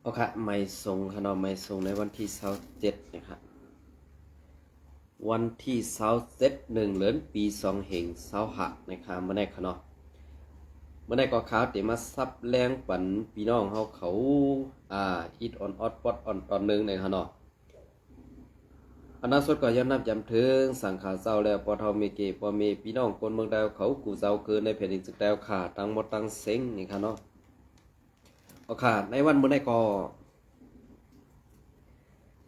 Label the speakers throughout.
Speaker 1: โอเคไม่ส่งขนมไม่ส่งในวันที่27นะครับวันที่27 1 เดือนปี2566นะครับเมื่อไหร่ขนมเมื่อไหร่ก็ข่าวที่มาซับแรงปันพี่น้องเขาอิดออนออดปอดออนตอนนึงในขนมอันนั้นสุดก็ย้อนนับจำถึงสังขารเจ้าแล้วปอทอมีเกปอมีพี่น้องคนเมืองดาวเขากูเจ้าคือในแผ่นดินสึกดาวขาดทั้งหมดทั้งเซ็งนี่ครับเนาะโอเคในวันเมื่อไหร่ก็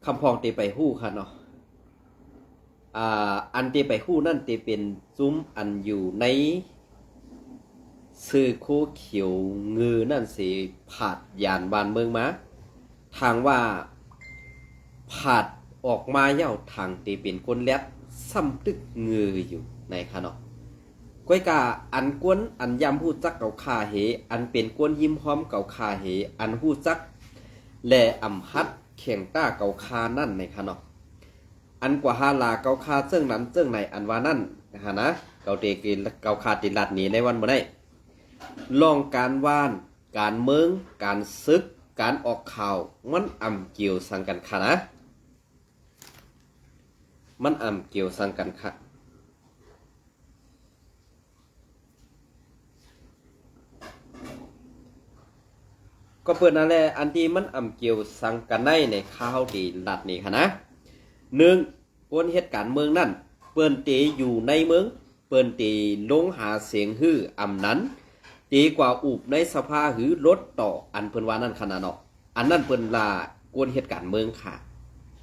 Speaker 1: คำพองตีไปหู้ค่ะเนาะอันตีไปหู้นั่นตีเป็นซุ้มอันอยู่ในซื้อคู่เขียวงือนั่นสิผาดยานบานเมืองมาทางว่าผาดออกมาเย่าทางตีเป็นคนแลบซ้ำตึกงืออยู่ในค่ะเนาะก้อยกาอันกวนอันยำหู้จักเก่าคาเหอันเป็นกวนหิมพร้อมเก่าคาเหอันหู้จักแลอำฮัดเข่งต้าเก่าคานั่นในค่ะเนาะอันกว่าฮาลาเก่าคาเจิ้งนั้นเจิ้งในอันว่านั่นนะฮะนะเก่าเตกินเก่าคาติลัดหนีในวันบ่ได้ลองการว่านการเมืองการซึกการออกข่าวมันอ่ำเกี่ยวสังกันค่ะนะมันอ่ำเกี่ยวสังกันค่ะก็เปิดนั่นแหละอันที่มันอ่ำเกี่ยวสังกันในข้าวตีลัดนี่ค่ะนะ1คนเหตุการณ์เมืองนั่นเปิ้นเตอยู่ในเมืองเปิ้นเตลงหาเสียงฮื้ออำนั้นตีกว่าอุบในสภาหือรถต่ออันเพิ่นว่านั่นขนาดเนาะอันนั้นเปิ้นลากวนเหตุการณ์เมืองค่ะ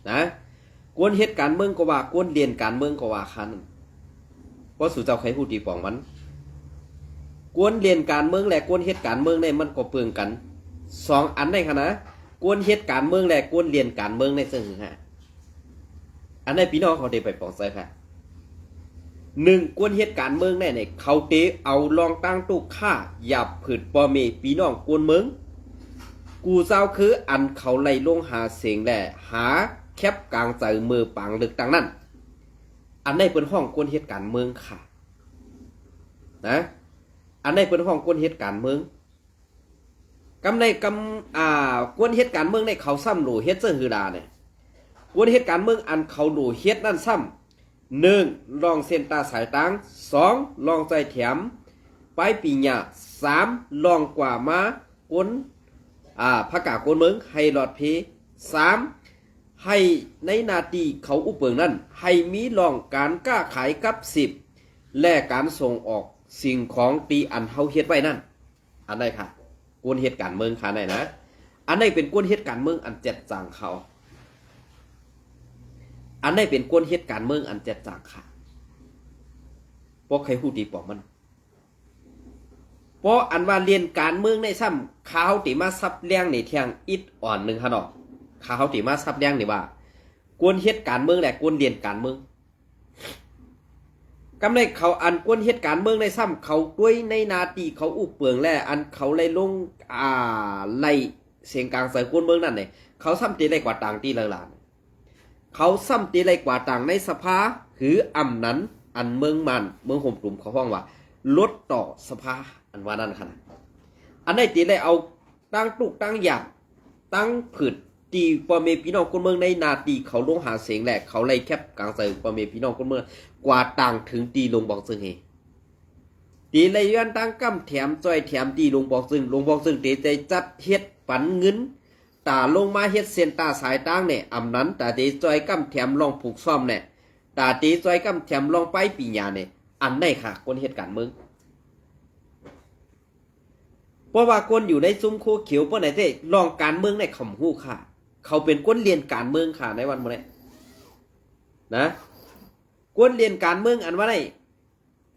Speaker 1: นะกวนเหตุการณ์เมืองก็ว่ากวนเรียนการเมืองก็ว่าคันเพราะสู่เจ้าใครพูดดีปองมันกวนเรียนการเมืองและกวนเหตุการณ์เมืองในมันก็เปลืองกัน2อันได้ค่ะนะกวนเหตุการณ์เมืองและกวนเรียนการเมืองในซึ่งฮะอันในพี่น้องเขาได้ไปปองใส่ค่ะ1กวนเหตุการณ์เมืองในเขาเตเอาลองตั้งตุกค่าหยับผืดปอเมพี่น้องกวนเมืองกูเจ้าคืออันเขาไล่ลงหาเสียงแหละหาแคบกลางใจมือปังลึกต่างนั้นอันในเป็นห้องกวนเหตุการณ์เมืองค่ะนะอันในเป็นห้องกวนเหตุการณ์เมืองกำในกวนเหตุการณ์เมืองในเขาซ้ำหลูเฮ็ดเสื้อหือดาเนี่ยกวนเหตุการณ์เมืองอันเขาหลูเฮ็ดนั่นซ้ำ1ลองเส้นตาสายตัง2ลองใจแถมไปปีหญ้า3ลองกว่ามากวนพระกากวนเมืองให้หลอดเพ3ให้ในนาทีเขาอุปเปิงนั้นให้มีลองการกล้าขายกับ10และการส่งออกสิ่งของตีอันเฮาเฮ็ดไว้นั่นอันใดค่ะกวนเหตุการณ์เมืองค่ะไหนนะอันใดเป็นกวนเหตุการณ์เมืองอันแจ็ดจางเขาอันใดเป็นกวนเหตุการณ์เมืองอันแจ็ดจางค่ะเพราะใครฮู้ดีปอกมันเพราะอันว่าเรียนการเมืองในซ้ำข่าวที่มาซับเลี้ยงในเที่ยงอิดอ่อนนึงค่ะเนาะข่าวที่มาซับเลี้ยงนี่ว่ากวนเหตุการณ์เมืองและกวนเรียนการเมืองกำในเขาอันกวนเหตุการณ์เมืองในซ้ำเขาด้วยในนาทีเขาอุบเปลืองแลอันเขาไล่ลงไล่เสียงกลางใส่กวนเมืองนั่นเนี่ยเขาซ้ำตีไรกว่าต่างตีละลานเขาซ้ำตีไรกว่าต่างในสภาหืออำนั้นอันเมืองมันเมืองห่มกลุ่มเขาห้องว่าลดต่อสภาอันว่านั่นขนาดอันในตีไรเอาตั้งตุกตั้งหยาบตั้งผืดตีปอเมพี่น้องคนเมืองในนาตีเขาลงหาเสียงแหลกเขาไล่แคบกลางใส่ปอเมพี่น้องคนเมืองกว่าต่างถึงตีลงบอกซึ่งเฮตีไรย้อนตั้งกั้มแถมจ้อยแถมตีลงบอกซึ่งลงบอกซึ่งตีใจจัดเฮ็ดปันเงินตาลงมาเฮ็ดเส้นตาสายตั้งเนี่ยอำนั้นตาตีจ้อยกั้มแถมลองผูกซ่อมเนี่ยตาตีจ้อยกั้มแถมลองไปปีญาเนี่ยอันไหนค่ะคนเหตุการณ์เมืองเพราะว่าคนอยู่ในซุ้มโคเขียวเปิ้นไหนเด้ลองการเมืองในคำฮู้ค่ะเขาเป็นคนเรียนการเมืองค่ะในวันมื้อนี้นะคนเรียนการเมืองอันว่าได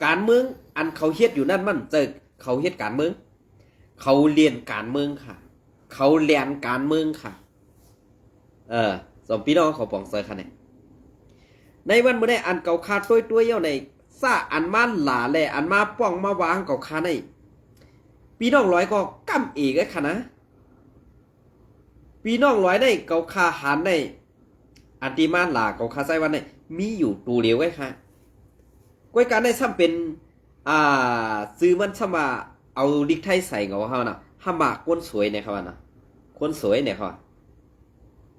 Speaker 1: การเมืองอันเขาเฮ็ดอยู่นั่นมันเจอเขาเฮ็ดการเมืองเขาเรียนการเมืองค่ะเขาเรียนการเมืองค่ะสมพี่น้องเขาปองเซอร์ค่ะเนี่ยในวันมื้อนี้อันเก่าคาตัวเย่าในซ่าอันมาหลาแลอันมาป้องมาวางเก่าคาในพี่น้องร้อยก็กำเอกไอ้ค่ะนะพี่น้องร้อยได้เกาคาหันได้อันตีมาหลาเกาคาไซวันได้มีอยู่ตูเดียวไว้ค่ะก้อยการได้ซ้ำเป็นซื้อมันซ้ำว่าเอาลิกไทยใส่เงาเฮาน่ะห้ามาก้นสวยในครับนะ คนสวยเนี่ยค่ะ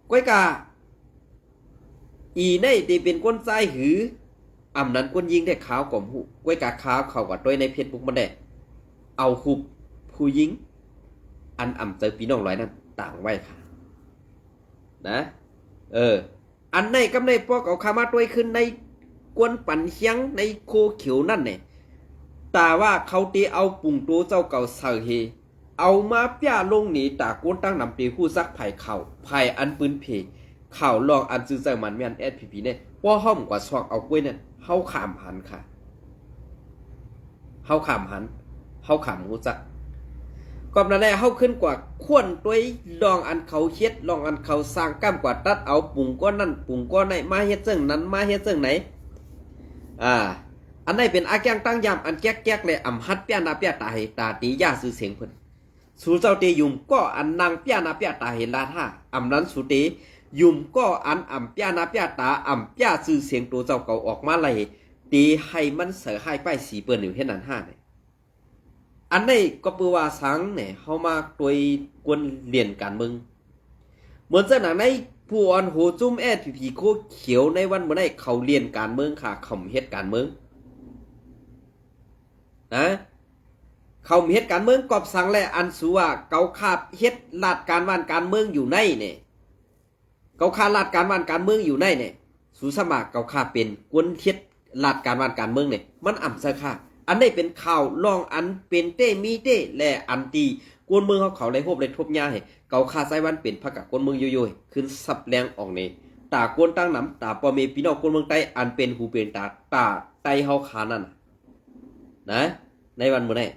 Speaker 1: ก้อยกาอีในตีเป็นก้นใจหืออำนั้นก้นยิงได้ขาวก่อมหูก้อยกาขาวเขากับด้วยในเพจบุ๊กมันได้เอาหุบผู้ยิงอันเจอพี่น้องร้อยนั้นต่างไว้ค่ะนะอันในกำในพวกเอาขามาด้วยขึ้นในกวนปั่นเฮียงในโคเขียวนั่นเนี่ยแต่ว่าเขาตีเอาปุ่งตัวเจ้าเก่าเสือเฮเอามาป้าลงหนีตากวนตั้งนำตีคู่ซักไผ่เข่าไผ่อันปืนเพข่าวลองอันซื้อใจมันแม่นแอดพีเนี่ยว่าห้อมกว่าซอกเอากล้วยเนี่ยเฮาขามหันค่ะเฮาขามหันเฮาขามหูจักก่อนนั้นแหละเฮาขึ้นกว่าขวนตัวลองอันเขาเฮ็ดลองอันเขาสร้างก้ามกว่าตัดเอาปุ่งก้อนนั่นปุ่งก้อนไหนมาเฮ็ดเรื่องนั้นมาเฮ็ดเรื่องไหนอันไหนเป็นอาแกงตั้งยามอันแก๊กๆเลยอำฮัดเปียนาเปียตาเฮตาตียาซื้อเสียงเพิ่นสู่เจ้าเตยุมก็อันนางเปียนาเปียตาเฮลาท่าอำนั้นสุเตยุมก็อันเปียนาเปียตาเปียซื้อเสียงตัวเจ้าเก่าออกมาเลยตีให้มันเสือให้ป้ายสีเปิ้นอยู่เฮ็ดนั้น5เนี่ยอันนี้ก็ปือว่าสังเนี่ยเฮามาตวยกวนเรียนการเมืองเหมือนเจ้าหนังในผู้อ่อนโหจุ้มแอดผีโคเขียวในวันเมื่อไหร่เขาเรียนการเมืองค่ะเขาเฮ็ดการเมืองนะเขาเฮ็ดการเมืองกอบสังและอันสูว่าเกาคาบเฮ็ดลาดการวานการเมืองอยู่ในเนี่ยเกาคาลาดการวานการเมืองอยู่ในเนี่ยสูสมัครเกาคาเป็นกวนเฮ็ดลาดการวานการเมืองเนี่ยมันซะค่ะอันได้เป็นข่าวลองอันเป็นเต้มีเต้และอันตีกวนเมืองเขาเลยโฮบเลยทบยาให้เกาคาไซวันเป็นพักกับกวนเมืองย่อยๆขึ้นสับแรงออกในตากวนตั้งน้ำตาปอเมพี่น้องกวนเมืองใต้อันเป็นหูเป็นตาไตเฮาขานั่นนะในวันมื้อนี้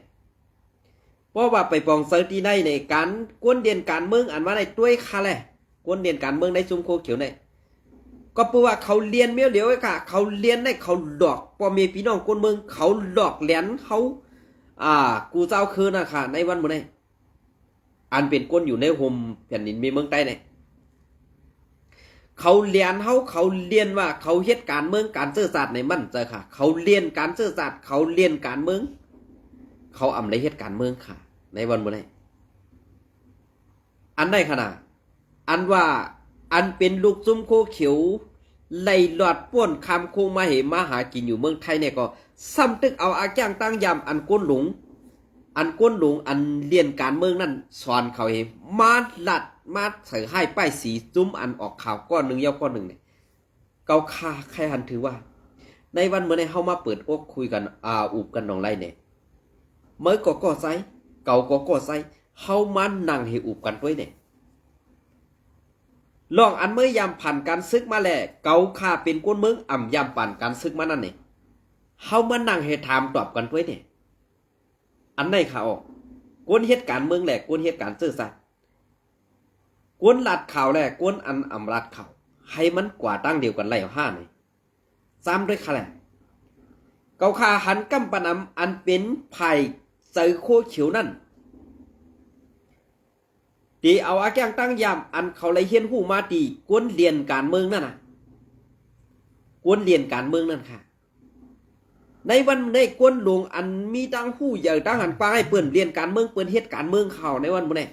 Speaker 1: เพราะว่าไปปองเซอร์ตีในการกวนเดียนการเมืองอันว่าในด้วยค่ะแหละกวนเดียนการเมืองในซุ่มโคเขียวในก็เพราะว่าเขาเรียนเมียวเดียวไอ้ค่ะเขาเรียนได้เขาดอกพอมีพี่น้องคนเมืองเขาดอกเหรียญเขากูเจ้าคืนนะค่ะในวันมื้อนี้อันเป็นก้นอยู่ในห่มแผ่นดินมีเมืองใต้เนี่ยเขาเรียนเขาเรียนว่าเขาเฮ็ดการเมืองการเสื่อศาสตร์ในมันเจอค่ะเขาเรียนการเสื่อศาสตร์เขาเรียนการเมืองเขาเลยเฮ็ดการเมืองค่ะในวันมื้อนี้อันได้ขนาดอันว่าอันเป็นลูกซุ้มโคเขียวไล่หลอดป้วนคำโคมาเหมาหากินอยู่เมืองไทยเนี่ยก็ซ้ำตึกเอาอาจ้างตั้งยามอันก้นหลงอันเรียนการเมืองนั่นสอนเขาเองมาหลัดมาใส่ให้ป้ายสีจุ้มอันออกข่าวก้อนหนึ่งย่อก้อนหนึ่งเนี่ยเกาคาใครหันถือว่าในวันเมื่อในเฮามาเปิดอกคุยกันอุบกันน้องไรเนี่ยเมื่อก่อไซเก่าก่อไซเฮามานั่งให้อุบกันด้วยเนี่ยลองอันเมื่อยามผ่านการซึกมาแหละเกาคาเป็นก้นเมืองยามผ่านการซึกมานั่นเนี่ยเฮามานั่งให้ถามตอบกันด้วยเนี่ยอันไหนข่าวกวนเหตุการเมืองแหละกวนเหตุการเสื่อสัตย์กวนลัดข่าวแหละกวนอันลัดข่าวให้มันกว่าตั้งเดียวกันไล่ห้าเนี่ยซ้ำด้วยค่ะแหละเกาคาหันกำปนำอันเป็นไผ่ใส่โคเขียวนั่นตีเอาอาแกงตั้งยามอันเขาเลยเฮียนหูมาตีกวนเรียนการเมืองนั่นน่ะกวนเรียนการเมืองนั่นค่ะในวันในกวนหลวงอันมีตั้งหูใหญ่ตั้งหันปลาให้เปิ่นเรียนการเมืองเปิ่นเฮ็ดการเมืองข่าวในวันมื้อนี้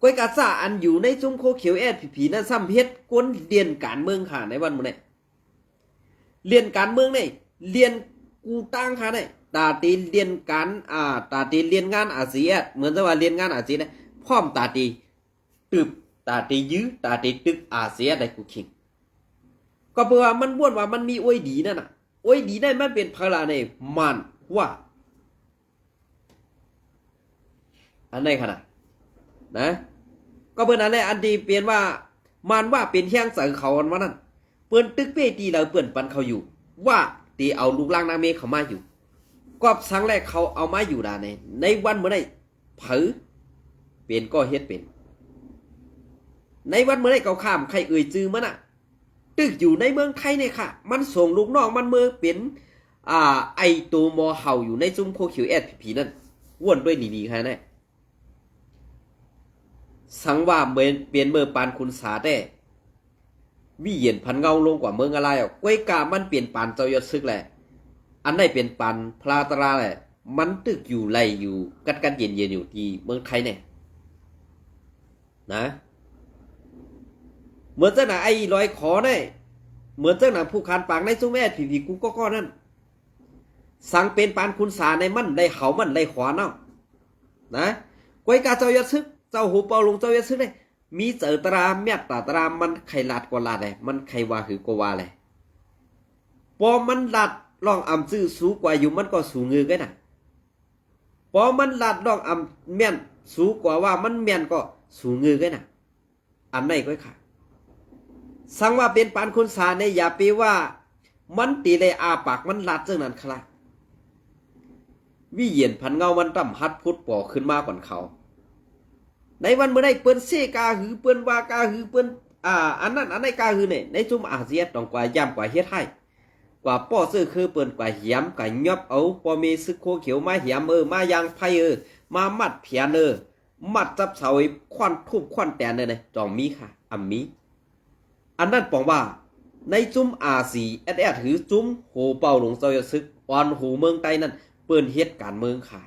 Speaker 1: ก้อยกาซ่าอันอยู่ในซุ้มโคเขียวแอดผีนั่นซ้ำเฮ็ดกวนเรียนการเมืองค่ะในวันมื้อนี้เรียนการเมืองนี่เรียนกูตั้งค่ะนี่ตาตีเรียนการตาตีเรียนงานอาเซียนเหมือนจะว่าเรียนงานอาเซียนพร้อมตาตีตึบตาตียื้อตาตีตึกอาเซียนได้กูคิงก็เพราะว่ามันบ้วนว่ามันมีอวยดีนั่นน่ะอวยดีได้มันเป็นพลาในมันว่าอันไหนขนาดนะก็เปิ้นอันแรกอันที่เปลี่ยนว่ามันว่าเป็นเฮียงใส่เขาอันว่านั่นเปิ้นตึกเป้ตีแล้วเปิ้นปันเขาอยู่ว่าตีเอาลูกล่างนางเมฆเขามาอยู่กอบสังแรกเขาเอามาอยู่ดาในวันเมื่อไหร่เผอเป็นก็เฮ็ดเป็นในวันเมื่อไหร่เขาข้ามใครเอ่ยจื้อมันน่ะตึกอยู่ในเมืองไทยเนี่ยค่ะมันส่งลูกน้องมันเมืองเป็นไอตัวมอเห่าอยู่ในซุ้มโคเขียวแอดผีนั่นว่วนด้วยดีๆค่ะแน่สังว่าเปลี่ยนเมืองปานคุณสาแต่วิเย็นพันเงาลงกว่าเมืองอะไรก้วยกามันเปลี่ยนปานเจ้ายศซึกแหละอันไหนเป็นปานพลาตราแหละมันตึกอยู่ไรอยู่กันเย็นอยู่ที่เมืองไทยเนี่ย นะเหมือนเจ้าหน้าไอ้ลอยขอเนี่ยเหมือนเจ้าหน้าผู้คานปากในซุ้มแอดผีกูก็นั่นสั่งเป็นปานคุณสาในมั่นได้เขามั่นได้ขวาเนาะนะก้อยกาเจ้ายซึกเจ้าหูเปาลงเจ้ายซึกเนี่ยมีเจอตราเมียดตรามันไข่ลาดกว่าลาดเลยมันไข่ว่าหือกว่าเลยพอมันลาดลองอ่ำซื้อสูงกว่าอยู่มันก็สูงเงือกันนะพอมันลาดลองอ่ำเมียนสูงกว่าว่ามันเมียนก็สูงเงือกันนะอันไหนก้อยค่ะสั่งว่าเป็นปานคุณสาในอย่าไปว่ามันตีเลยอาปากมันลาดเจ้านั้นคลาวิเยียนพันเงามันต่ำฮัดพุทธป่อขึ้นมาก่อนเขาในวันเมื่อได้เปิ้นเซกาหือเปิ้นวากาหือเปิ้นอันนั้นอันไหนกาหือเนี่ยในจุ่มอาเซียนต้องกว่ายามกว่าเฮ็ดให้กว่าป้อซื้อคือเปิ้นกว่าเหียมกว่ายอบเอาปอมีซึกโคเขียวมาเหียมมายางไผมามัดเพียนมัดจับเสาควันทุบควันแตนเนี่ยจองมีค่ะอัมมีอันนั้นปองว่าในจุ่มอาซีเอสหือจุ่มโหเป่าหลงเซาซึกอ่อนหูเมืองไต้นั่นเปิ้นเฮ็ดการเมืองค่ะ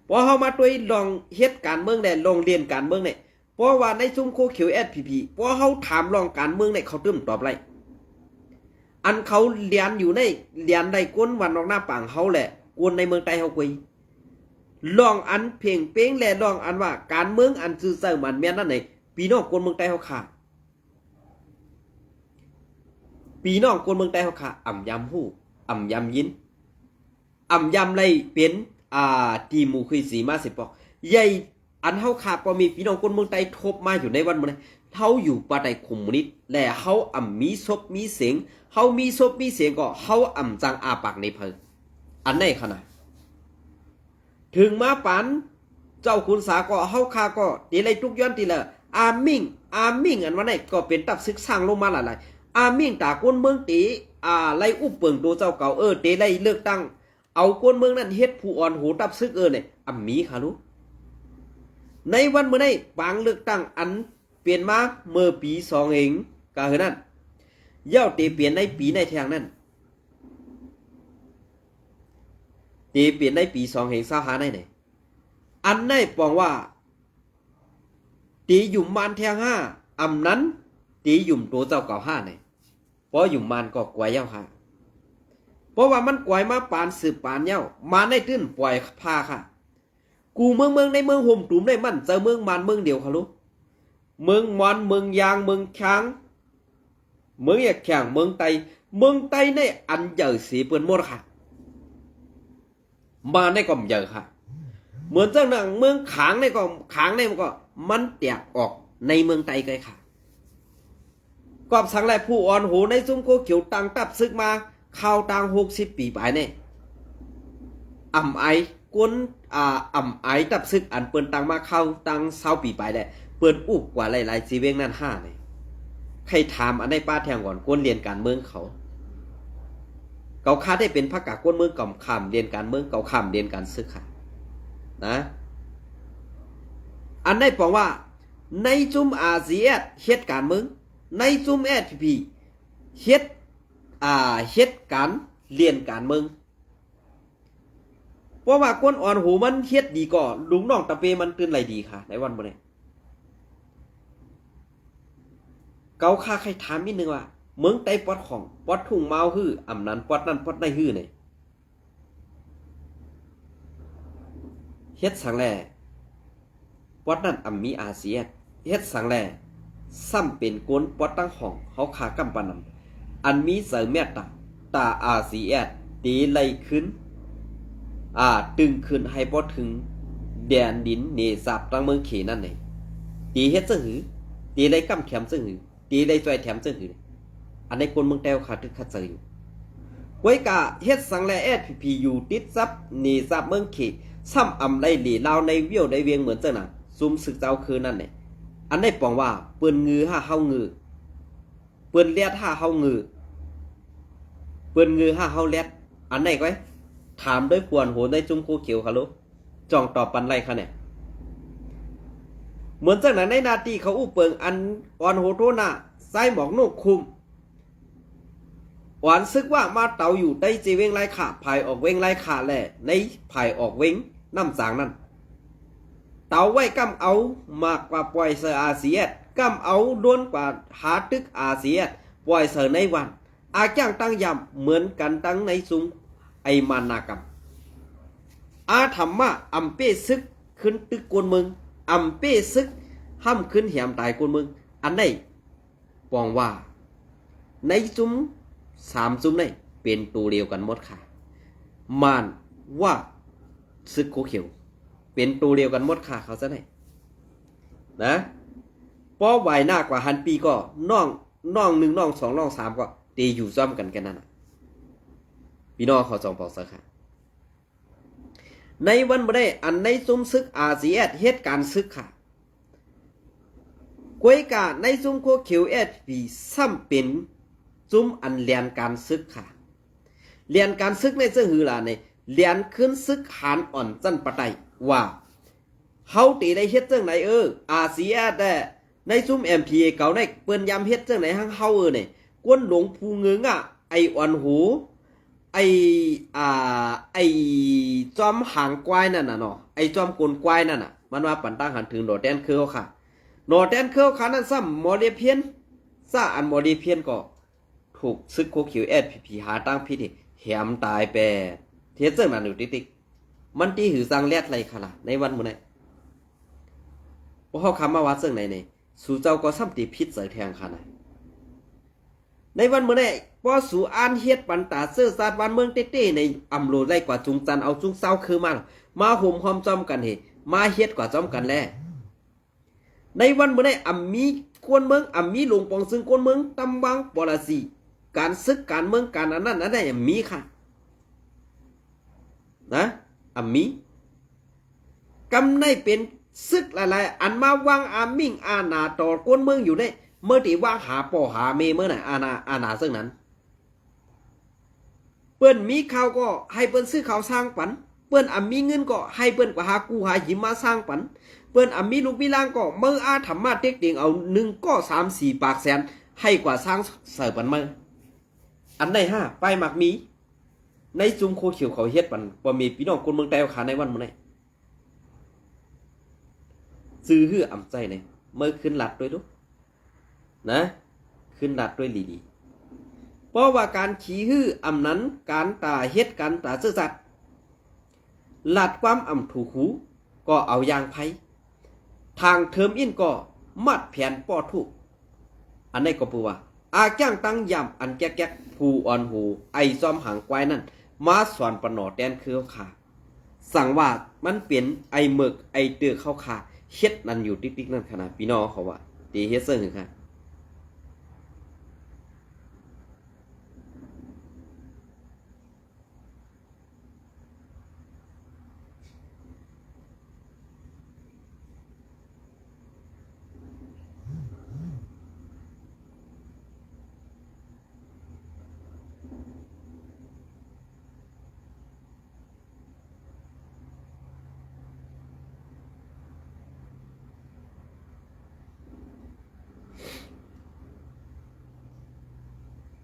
Speaker 1: พอเฮามาด้วยลองเฮ็ดการเมืองได้ลองเรียนการเมืองได้เพราะว่าในซุ้มโคเขียว SPP พอเฮาถามลองการเมืองได้เขาตึ้มตอบไรอันเขาเรียนอยู่ในเรียนได้ก้นวันนอกหน้าปางเฮาแหละกวนในเมืองไต้เฮากุยลองอันเพ่งเป้งแลลองอันว่าการเมืองอันซื่อซื่อมันแม่นนั่นไหนพี่น้องคนเมืองไต้เฮาค่ะพี่น้องคนเมืองไต้เฮาค่ะอ่ำยำฮู้อ่ำยำยินอ่ำยำไรเป็นทีมูคุยสีมาสิบอกใหญ่อันเฮาขาพอมีพี่น้องคนเมืองไต้ทบมาอยู่ในวันมื้อนี้เฮาอยู่ปาไตคอมมิวนิสต์และเฮาอ่ำมีศพมีเสียงเฮามีศพมีเสียงก็เฮาอ่ำจังอาปากในเพิ่นอันไหนขนาดถึงมาปันเจ้าคุณสาก็เฮาคาก็ตีไรทุกย้อนตีละอามิ่งอันว่าไหนก็เป็นตับซึกสร้างลงมาหลายๆอามิ่งตาคนเมืองตีไล่อุบเปิงตัวเจ้าเก่าตีไรเลือกตั้งเอาคนเมืองนั้นเฮ็ดผู้อ่อนหูตับซึกเนี่ยอ่ำมีค่ะลูกในวันเมื่อได้ปางเลือกตั้งอันเปลี่ยนมาเมื่อปี2เองกะเฮือนั้นเย้าตีเปลี่ยนในปีในแทงนั้นตีเปลี่ยนในปี2เอง25ในไหนอันในปองว่าตีหยุ่มมันแทง5อำนั้นตีหยุ่มตัวเจ้าเก่า5เนี่ยเพราะหยุ่มมันก็กวยเย้าค่ะเพราะว่ามันกวยมาปานสืบปานเย้ามาในตื้นปล่อยพาค่ะกูเมืองในเมืองห่มตุ่มได้มันเจอเมืองมันเมืองเดียวค่ะลูกเมืองมอนเมืองยางเมืองช้างเมืองอยากแข่งเมืองไตในอันเยอะสีเปื่อนหมดค่ะมาในก็เยอะค่ะเหมือนเจ้าหนังเมืองขางในก็ขางในมันก็มันแตกออกในเมืองไตไกลค่ะกอบสังแลผู้อ่อนโหในซุ้มโคเขียวตังตับซึกมาข่าวตัง60 ปีไปเนี่ยอ่ำไอกวนอ่ำไอตับซึกอันเปิ้นตังมาเข้าตัง20 ปีไปแหละเปิ้นอุบกว่าหลายๆสีเวงนั้น5เนี่ยใครถามอันในป้าแทงก่อนกวนเรียนการเมืองเขาค้าได้เป็นพรรคกากวนเมืองก่อมข้ามเรียนการเมืองเก่าข้ามเรียนการซึกค่ะนะอันได้บอกว่าในจุ่มอาเซียนเฮ็ดการเมืองในจุ่ม SPP เฮ็ดการเรียนการเมืองเพราะว่าคนอ่อนหูมันเฮ็ดดีก่อลุงน้องตะเปมันตื่นไหลดีค่ะในวันบ่ได้เกาค่าใครถามนิดนึงว่าเมืองไต้ปอดของปอดทุ่งเมาฮื้ออำนั้นปอดนั่นปอดในฮื้อนี่เฮ็ดสังแลปอดนั่นอำมีอาเซียนเฮ็ดสังแลซ้ำเป็นกวนปอดตั้งห้องเฮาขากำปานนั้นอันมีเสริมแม่ตาอาเซียนตีไหลขึ้นตึงขึ้นให้บ่ถึงแดนดินเนซับตั้งเมืองเขนั่นนี่ตีเฮ็ดจังหือตีไหลกำแถมจังหือตีไหลจอยแถมจังหืออันในคนเมืองแต้วขาดทึกขัดเจออยู่กวยกะเฮ็ดสังแล SPP อยู่ติดซับเนซับเมืองเขซ้ำอำไลหลีลาวในเวียวในเวียงเหมือนจังน่ะซุ่มศึกเจ้าคือนั่นนี่อันได้ปองว่าเปิ้นงือ5เฮางือเปิ้นเลียด5เฮางือเปิ้นงือ5เฮาเลียดอันไหนก้อยถามด้วยควรโหในจุ่มโคเขียวค่ะลูกจ่องตอบปันไรคะเนี่ยเหมือนจังนั้นในนาทีเขาอู้เปิงอันอ่อนโหโทนาไส้หมอกนกคุมหวานซึกว่ามาเตาอยู่ใต้จีเวงไรขาภายออกเวงไรขาแหละในภายออกเวงน้ำสางนั่น เต่าไว้กำเอามากกว่าปล่อยเสืออาเซียนกำเอาด้วนกว่าหาตึกอาเซียนปล่อยเสือในวันอาจ้างตั้งยำเหมือนกันตั้งในซุงไอมานากรรมอาธรรมะอัมเป้ซึกขึ้นตึกกวนเมืองอัมเป้ซึกห้ำขึ้นแหมตายกวนเมืองอันไหนปองว่าในซุม3ซุมในเป็นตัวเดียวกันหมดค่ะมานว่าซึกโคเขียวเป็นตัวเดียวกันหมดค่ะเขาซะไหนนะเพราะไหวหน้ากว่าหันปีก็น้อง1น้อง2น้อง3ก็ตีอยู่ซ้อมกันกันนั่นพี่น้องเขา2ปอกซะค่ะในวันบ่ได้อันในซุมซึกอาเซียนเหตุการณ์ซึกค่ะกวยกาในซุมโคเขียวปีซ้ำเป็นซุมอันเลียนการซึกค่ะเลียนการซึกในเสื้อหือล่ะในเลียนขึ้นซึกหานอ่อนจันปะไตว่าเฮาตีได้เฮ็ดจังไหนอาเซียนแต่ในซุม MPA เก่าได้เปิ้นยามเฮ็ดจังไหนหังเฮานี่กวนหลวงภูเงืองอ่ะไออ่อนหูไอจอมหางควายนั่นน่ะเนาะไอจอมกลควายนั่นน่ะมันว่าปันตั้งหันถึงโดดแดนเคิลค่ะโดดแดนเคิลค่ะนั่นซ้ำมอเดเพียนซะอันมอเดเพียนก็ถูกซึกโคคิวพีหาตั้งพิธีแหมตายแปเทเซอร์นั่นอยู่ติ๊กมันตีหือสังแลดไรค่ะล่ะในวันมื้อนี้บ่เฮาคำมาว่าเซิงไหนนี่สู่เจ้าก็ซ้ำตีพิษใส่แทงค่ะน่ะในวันมื้อนี้บ่สู่อ่านเฮ็ดปันตาเสื้อซาดวันเมืองเต้ๆในอำโลไล่กว่าจุงจันเอาจุงเศร้าคือมาห่มหอมจอมกันเฮมาเฮ็ดกว่าจอมกันแลในวันมื้อนี้อำมีกวนเมืองอำมีหลวงปองซึ่งกวนเมืองตำวังปรสีการศึกการเมืองการอันนั้นอันใดมีค่ะนะอำมีกำในเป็นซึกหลายๆอันมาวางอามิ่งอาณาต่อกวนเมืองอยู่ได้เมื่อที่ว่างหาป่อหาเมเมื่อไหร่อาณาซึ่งนั้นเปิ้นมีข่าวก็ให้เปิ้นซื้อข่าวสร้างปันเปิ้นมีเงินก็ให้เปิ้นกว่าหากูหาหิมมาสร้างปันเปิ้นมีลูกมีล่างก็เมื่ออาธรรมะเต็กเดียงเอา1ก็3-4 ปากแสนให้กว่าสร้างเสิร์ฟปันมาอันใด5ไปหมักมีในจุมโคเขียวเขาเฮ็ดปันบ่มีพี่น้องคนเมืองใต้ขาในวันมื้อนี้ซื้อฮื้ออำใจในเมื่อขึ้นหลัดด้วยทุกนะขึ้นหลัดด้วยดีๆเพราะว่าการขี้ฮื้ออำนั้นการตาเฮ็ดการตาซื่อสัตย์หลัดความอำถูกหูก็เอาอย่างไผทางเทอมอินก็มัดแผนป้อทุกอันนี้ก็ปูว่าอาจ้างตั้งยำอันแก๊กๆผู้อ่อนหูไอซอมหางควายนั่นมาสอนปนอแตนคือขาสั่งว่ามันเป็นไอหมึกไอเตือเข้าขาเฮ็ดนั่นอยู่ติ๊กๆนั่นขนาดพี่น้องเขาว่าตีเฮ็ดเซิงค่ะ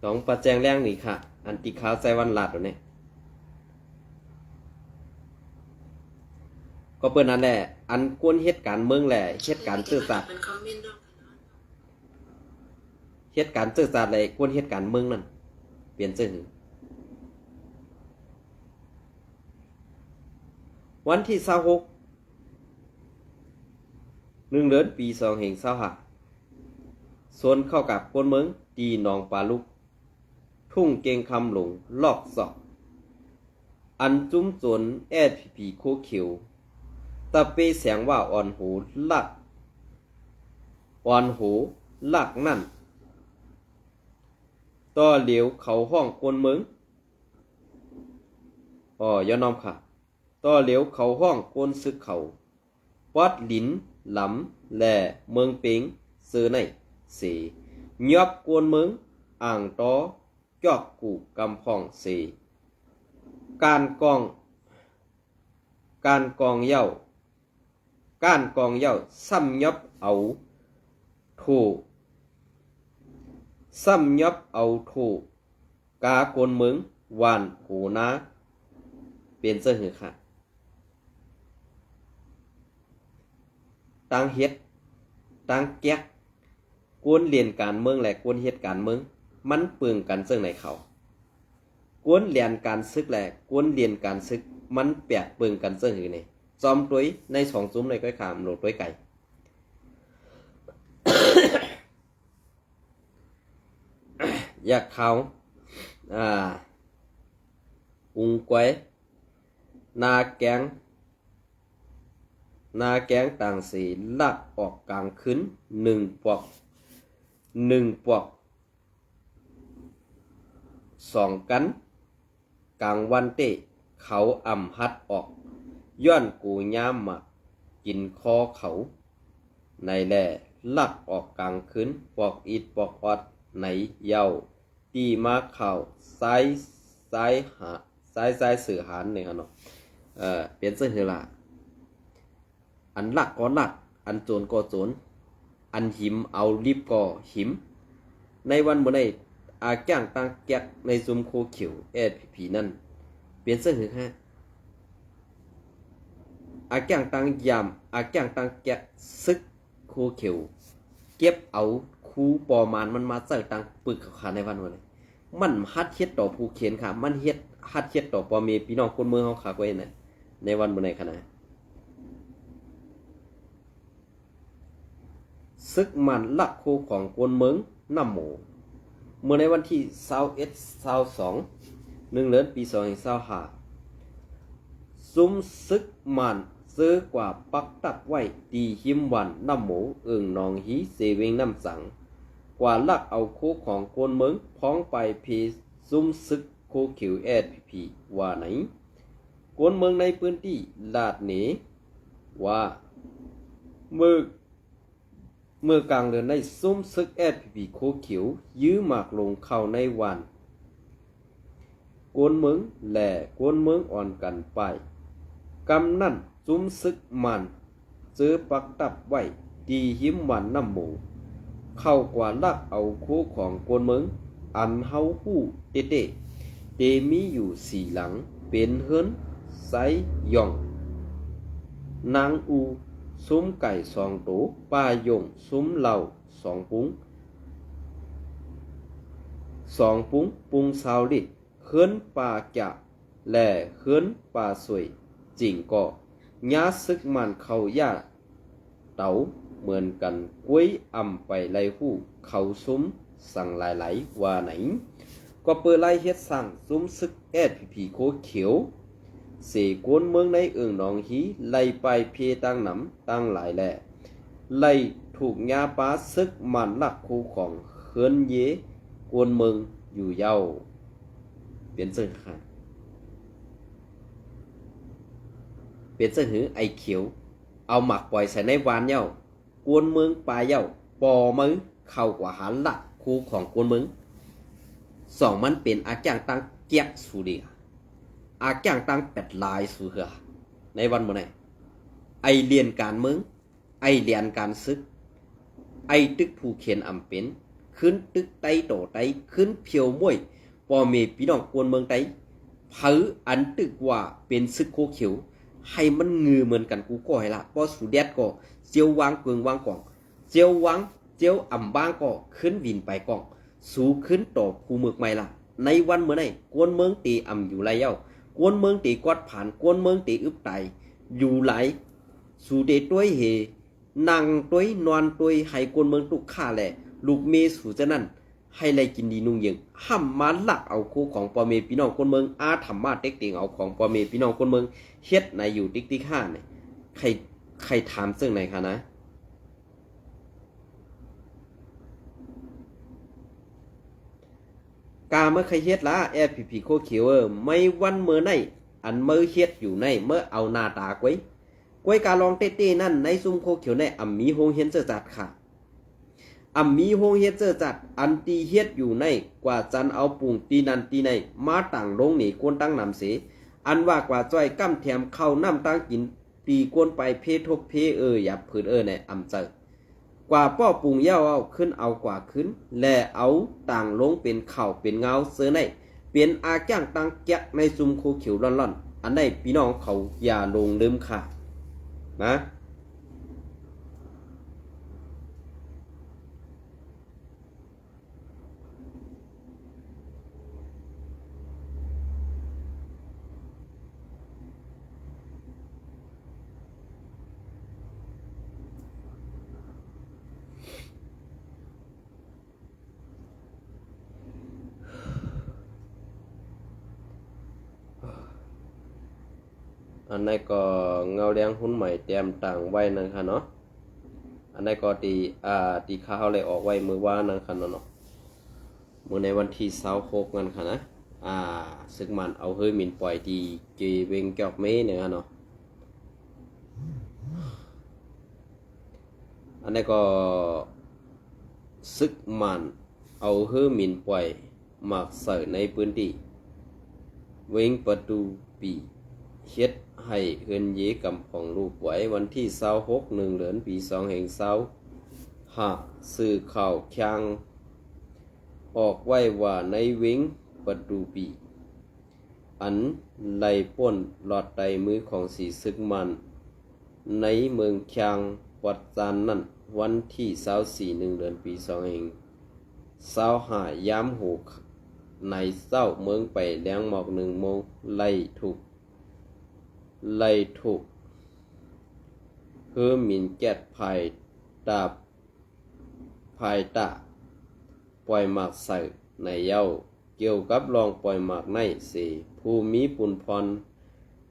Speaker 1: ของประแจงแรงนี่ค่ะอันติขาวใจวันหลัดตัวนี้ก็เปิ้นนั่นแหละอันกวนเหตุการณ์เมืองแหละเหตุการณ์ซื่อสัตย์เหตุการณ์ซื่อสัตย์เลยกวนเหตุการณ์เมืองนั่นเปลี่ยนซื่อวันที่26 1 เดือนปี2525ส่วนเข้ากับกวนเมืองตีหนองปลาลุกทุ่งเกงคำหลงลอกศอกอันจุ้มจนพีโคเขียวตะเปเสียงว่าอ่อนหูลักนั่นต่อเหลียวเขาห้องกวนเมืองอย่าน้อมค่ะต่อเหลียวเขาห้องกวนซึกเขาวัดหลินหลำแหล่เมืองเปิงเสือในสียอบกวนเมืองอ่างตอจอกกูกำพองสีการกองเย้าซ้ำยอบเอาถูกากวนเมืองหวานหูนาเป็นเสื้อหือค่ะ ตั้งเฮ็ดตั้งแก๊กกวนเรียนการเมืองและกวนเฮ็ดการเมืองมันเปลืองกันซึ่งในเขากวนเรียนการซึกและกวนเรียนการซึกมันแปดเปลืองกันซึ่งหือนี่จอมตุ้ยในสองซุ้มในก้อยขามโหลดตุ้ยไก่ อยากเขาอุงไกวนาแกงต่างสีลักออกกลางคืนหนึ่งปอกสองกันกลางวันเตะเขาอ่ำฮัดออกย้อนกูย่ามมากินคอเขาในแหล่ลักออกกลางคืนปอกอิดปอกอดในเย้าตีมาเข่าซ้ายสื่อหานเนี่ยครับเนาะเปลี่ยนเสื้อเฮล่าอันลักก็ลักอันโจรก็โจรอันหิมเอารีบก็หิมในวันเมื่อในอาแก้งตั้งแก๊กในซุมโคเขียวผีนั่นเปลี่ยนเสื้อหือฮะอาแก้งตั้งยามอาแก้งตั้งแก๊กซึกโคเขียวเก็บเอาคูปอมานมันมาเสิร์ตังปึกขาในวันนี้มันฮัดเฮ็ดต่อผู้เขียนค่ะมันเฮ็ดฮัดเฮ็ดต่อปอเมพี่น้องคนเมืองเฮาขาไว้น่ะในวันบ่ได้ขนาดซึกมันลักโคของคนเมืองน้ำหมูเมื่อในวันที่21-22เดือนปี2025ซุ้มซึกมันซื้อกว่าปักตักไว้ตีหิมวันน้ำหมูหนองฮีเซเวงน้ำสังกว่าลักเอาโคของคนเมืองพ้องไปพีซุ้มซึกโคขิวพีว่าไหนคนเมืองในพื้นที่ลาดเหนว่าเมื่อกลางเดือนในซุ้มซึกพีโคขิวยื้อหมากลงเข้าในวันกวนเมืองและกวนเมืองอ่อนกันไปกำนั่นซุ้มซึกมันซื้อปักตับไว้ดีหิมวันน้ำหมูเข้ากว่าลักเอาคู่ของกวนเมืองอันเฮาหู้เตมีอยู่4หลังเป็นเฮิรนไซย่องนางอูซุ้มไก่2ตัวป้ายงซุ้มเหล่า2ปุ้งปุ้งซาวลิตเฮิรนป่าแกะและเฮิรนป่าสวยจิงก็ญาซึกมันเขาย่าเต๋าเหมือนกันกุ้ยอ่ำไปไล่หู้เขาซุ้มสั่งหลายๆว่าไหนก็เปิดไล่เฮ็ดสั่งซุ้มซึกพีโคเขียวเสกวนเมืองในหนองฮีไล่ไปเพตั้งหนำตั้งหลายแหล่ไล่ถูกญาป้าซึกมันลักคู่ของเฮิรนเยกวนเมืองอยู่เย้าเปลี่ยนซึ่งค่ะเปลี่ยนเสื้อหือไอเขียวเอาหมักปล่อยใส่ในวานเย้ากวนเมืองปลายเย้าปอมือเข้ากว่าหันหลักคู่ของกวนเมืองสองมันเป็นอาแก้งตั้งเกียกสูเดียอาแก้งตั้งเป็ดลายสูเหือในวันเมื่อไหร่ไอเรียนการเมืองไอเรียนการซึกไอตึกผู้เขียนอำเป็นขึ้นตึกไตโตไตขึ้นเพียวมวยปอเมพี่น้องกวนเมืองไตเผออันตึกว่าเป็นซึกโคเขียวให้มันงือเหมือนกันกูก็ให้ละพอสูแดดก็เจียววางเกลืองวางกล่องเจียววางเจียวอ่ำบางก็ขึ้นวินไปกล่องสูขึ้นต่อภูเมืองใหม่ละในวันเมื่อไหร่กวนเมืองตีอ่ำอยู่ไรเย้ากวนเมืองตีกอดผ่านกวนเมืองตีอึบไตอยู่ไหลสูเดต้วยเฮนั่งต้วยนอนต้วยให้กวนเมืองตุกข่าแหละลูกเมสูจะนั่นให้ไรกินดีนุ่งยังห้ามมาหลักเอาคู่ของปอเมพี่น้องคนเมืองอาธรรมะเต็กเต็งเอาของปอเมพี่น้องคนเมืองเฮ็ดในอยู่ติ๊กห้าเนี่ยใครถามซึ่งไหนคะนะกาเมื่อใครเฮ็ดละพีโคเขียวไม่วันเมื่อไหนอันเมื่อเฮ็ดอยู่ในเมื่อเอาหน้าตากล้วยกาลองเต้นั่นในซุ่มโคเขียวในอ่ำมีโฮงเฮียนเจอจัดค่ะมีโฮงเฮ็ดเจอจัดอันตีเฮ็ดอยู่ในกว่าจันเอาปุ่งตีนันตีในมาต่างลงหนีกวนตั้งนำเสอันว่ากว่าจ้อยกั้มแถมเข้าน้ำตั้งกินตีกวนไปเพทบเพอย่าผืนในเจอกว่าป้อปุ่งเย้าเอาขึ้นเอากว่าขึ้นและเอาต่างลงเป็นเข่าเป็นเงาเสือในเปลี่ยนอาจ้างตั้งแกะในซุมโคเขียวร่อนๆอันใดพี่น้องเขาอย่าลงลืมค่ะนะ อันนี้ก็เงาเลี้ยงหุ้นใหม่เตรียมต่างไว้นะคะเนาะอันนี้ก็ตีข้าวเลยออกไว้มือว่านะคะเนาะมือในวันที่26นั่นค่ะนะซึ่งมันเอาเฮ้ยมินปล่อยที่จีเวงจอกเมเนี่ยเนาะอันนี้ก็ซึกมันเอาเฮ้ยมินปล่อยหมักใส่ในพื้นที่เวงประตูปีเฮ็ดให้เฮือนเยกำของลูกไว้วันที่26 1 เดือนปี2แห่งซื้อข่าวแข่งออกไว้ว่าในเวงประตูปีอันไล่ป้นหลอดไตมือของสีซึกมันในเมืองแข่งวัดจานนั้นวันที่24 1 เดือนปี2แห่ง25ยามโหกในเศร้าเมืองไปแรงหมอก1 โมงไล่ถูกเพื่อมินแก๊สภายตาปล่อยหมากใส่ในเย้าเกี่ยวกับลองปล่อยหมากในเสภูมิปุนพร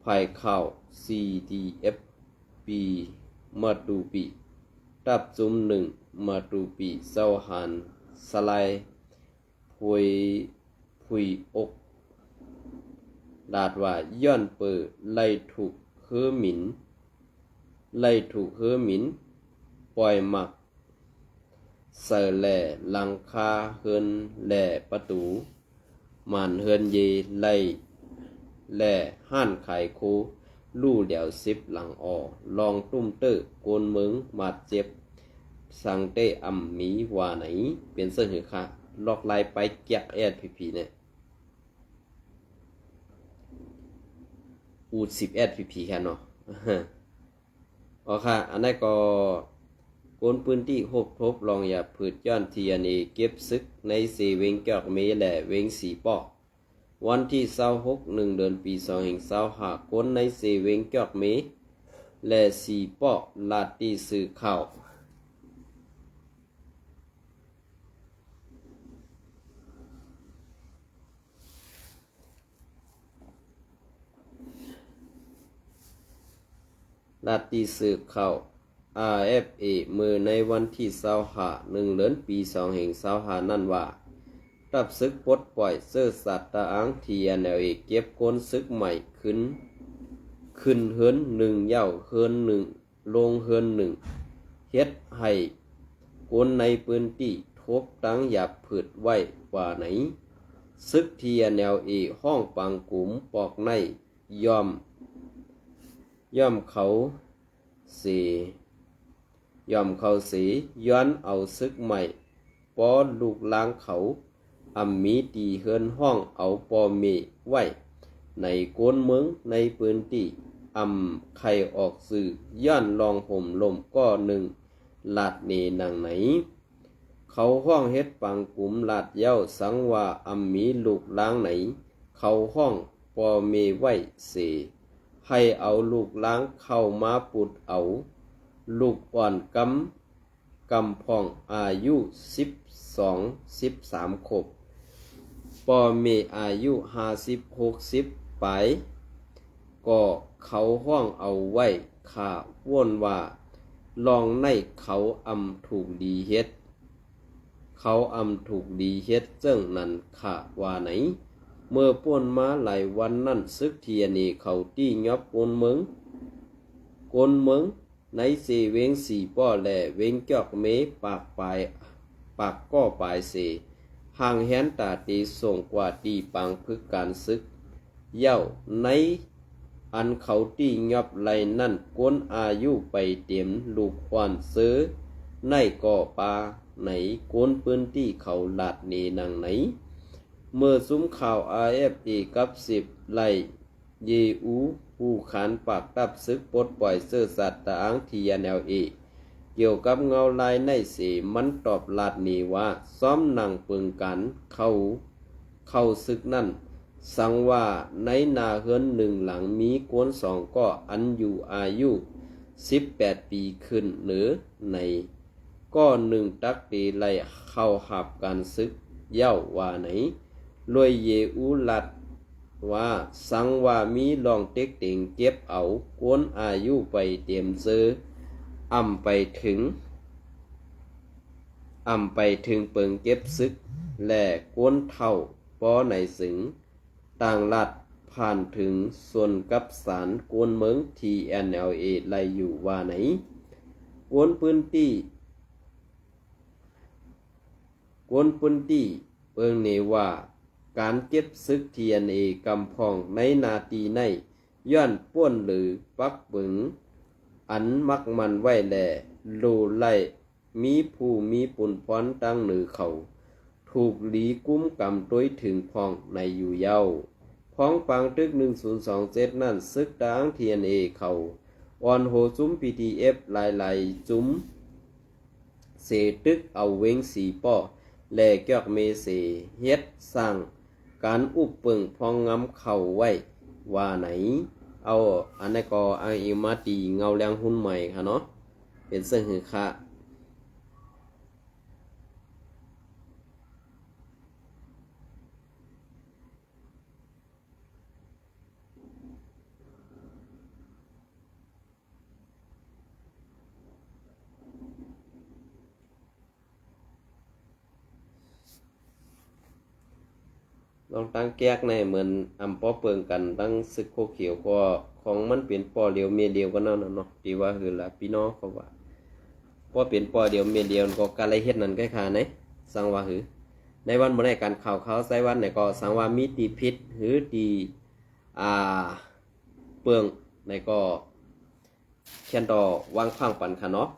Speaker 1: ภายข่าว CDFP มาตูปีตับจุ่ม1มาตูปีเศร้าหันสไลพุยอกลาดว่าย้อนเปิดไล่ถูกเฮือหมินปล่อยหมักเสอแหล่หลังคาเฮือนแหล่ประตูมันเฮือนเยไล่แหล่ห้านขายโคลู่เดี่ยว10หลังออลองตุ้มเตอโกนเมืองมาดเจ็บสังเตอำมีว่าไหนเป็นเสื้อหือค่ะลอกลายไปแกะแอดพีเนี่ยอูด10 SPP แค่เนาะอ๋อค่ะอันนั้นก็คนพื้นที่ทบลองอย่าผืดย้อนทีอันนี้เก็บซึกใน4เวงเกอกเมและเวง4ปอวันที่26 1 เดือนปี2แห่ง25คนใน4เวงเกอกเมและ4ปอลาดที่สื่อข่าวลาตีสืบเข้า RFA มือในวันที่25 1 เดือนปี2แห่ง25นั่นว่ารับศึกปลดปล่อยเสื้อสัตว์ตาอัง TNLA เก็บคนศึกใหม่ขึ้นเฮือน1เย้าเฮือน1ลงเฮือน1เฮ็ดให้คนในพื้นที่ทบตั้งหยับผืดไว้ว่าไหนศึก TNLA ห้องปังกุ๋มปอกในย่อมเขาสีย้อนเอาซึกใหม่ปอลูกล้างเขามีตีเฮือนห้องเอาปอเมไว้ในโกนเมืองในพื้นที่ไข่ออกสื่อย้อนลองห่มลมก็ลาดเนนางไหนเขาห้องเฮ็ดปังกุ๋มลาดเย้าสังว่ามีลูกล้างไหนเขาห้องปอเมไว้เสให้เอาลูกล้างเข้ามาปุดเอาลูกอ่อนกำพองอายุ12-13 ขบปอเมอายุ50-60ไปก็เขาห้องเอาไว้ข่าว่นว่าลองในเขาถูกดีเฮ็ดเจ้งนั้นข่าว่าไหนเมื่อป่วนมาหลายวันนั่นซึกเทียนีเขาตี้ยอบกนเมืองใน4เวง4ป้อแลเวงจอกเมปากก็ปลายเสห่างแหนตาตีส่งกว่าตีปังพึกการซึกเย้าในอันเขาตี้ยอบไหลนั่นก้นอายุไปเต็มลูกอ่อนซื้อในก่อปลาไหนก้นพื้นที่เขาลาดเนนางไหนเมื่อซุ้มข่าว RFA กับ10ไล่เยอูผู้ขานปากตับซึกปลดปล่อยเสื้อสัตว์ตาอัง TNLA เกี่ยวกับเงาลายในเสมันตอบลาดนี้ว่าซ้อมนั่งปึงกันเข้าซึกนั่นสังว่าในนาเฮือน1หลังมีกวน2ก็อันอยู่อายุ18 ปีขึ้นหรือในก็1ตักตีไล่เข้าหับการซึกเย้าว่าไหนรวยเยอูลัด ว่าสังว่ามีลองเต็กเต็งเก็บเอากวนอายุไปเตรียมซื้อไปถึงไปถึงเปิงเก็บซึกและกวนเท่าป้อในสึงต่างลัดผ่านถึงส่วนกับสารกวนเมือง TNLA ไลอยู่ว่าไหนกวนพื้นที่เปิงเนว่าการเก็บซึก TNA กำพองในนาทีในย้อนป้วนหรือปักบึงอันมักมันไว้แลโลไลมีผู้มีปุ่นพรตั้งหนือเขาถูกหลีกุ้มกำต้วยถึงพองในอยู่เย้าพ้องปังตึก1027นั่นซึกดัง TNA เขาออนโหจุ้ม PTF หลายๆจุ้มเสตึกเอาเวงสีป้อแลเกียกเมเสเฮ็ดสร้างการอุบเปิงพองงำเข่าไว้ว่าไหนเอาอันนี้ก็อ้างอิงมาตีเงาแรงหุ้นใหม่ค่ะเนาะเป็นเสื่อหือค่ะลองตั้งแก๊กในเหมือนป้อเปิงกันตั้งซึกโคเขียวก็ของมันเป็นปอเดียวเมียเดียวก็นั่นน่ะเนาะที่ว่าคือละพี่น้องเขาว่าพอเป็นปอเดียวเมียเดียวก็การไรเฮ็ดนั่นใกล้ขาไหนสังว่าหือในวันบ่ได้การข่าวเขาใส่วันไหนก็สังว่ามีตีพิษหรือตีเปืองในก็เขียนต่อวางพังปันค่ะเนาะ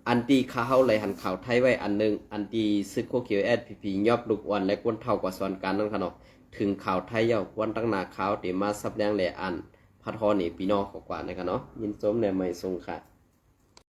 Speaker 1: อันตีข้าเฮาไหลหันข่าวไทยไว้อันนึงอันตีซึกโคเขียวSPPยอบลูกอ่อนและกวนเท่ากว่าส่วนการนั่นค่ะเนาะถึงข่าวไทยเย้าวันตั้งหนาข่าวเดี๋ยวมาซับแดงแหล่อันพัดฮอนี่พี่น้องกว่านะครับเนาะยินชมในใหม่ทรงค่ะ